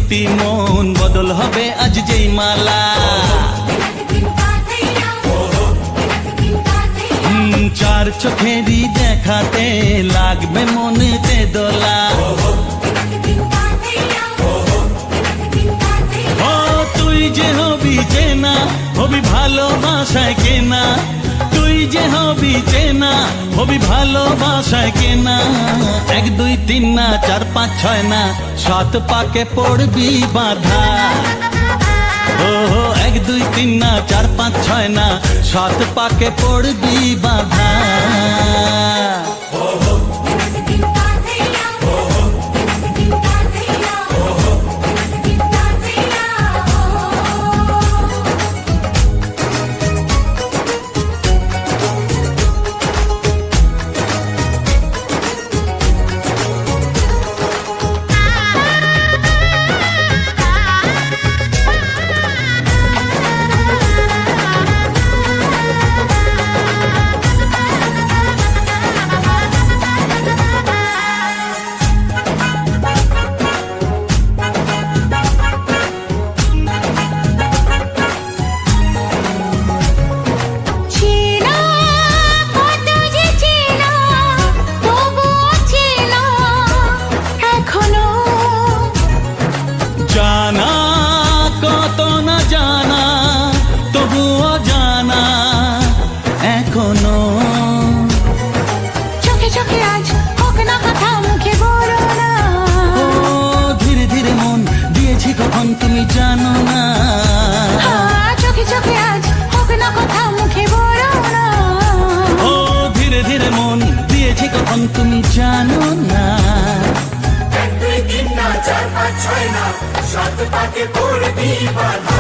প্রীতি মন বদল হবে আজ যেই মালা। চার চোখেরই দেখাতে লাগবে মনেতে দোলা। ও তুই যে হবি চেনা, হবি ভালোবাসায় কেনা। তুই যে হবি চেনা, হবি ভালোবাসায় কেনা। 1 2 3 না 4 5 6 না 7 পাকে পড়বি বাধা। ও 1 2 3 না 4 5 6 না 7 পাকে পড়বি বাধা। জানা কত না জানা তবুও জানা এখনো। চোখে চোখে আজ হোক না কথা মুখে বলো না। ও ধীরে ধীরে মন দিয়েছি কখন তুমি জানো না। চোখে চোখে আজ হোক না কথা মুখে বলো না। ও ধীরে ধীরে মন দিয়েছি কখন তুমি জানো না। 1 2 3 না 4 5 6 না 7 পাকে পড়বি বাধা।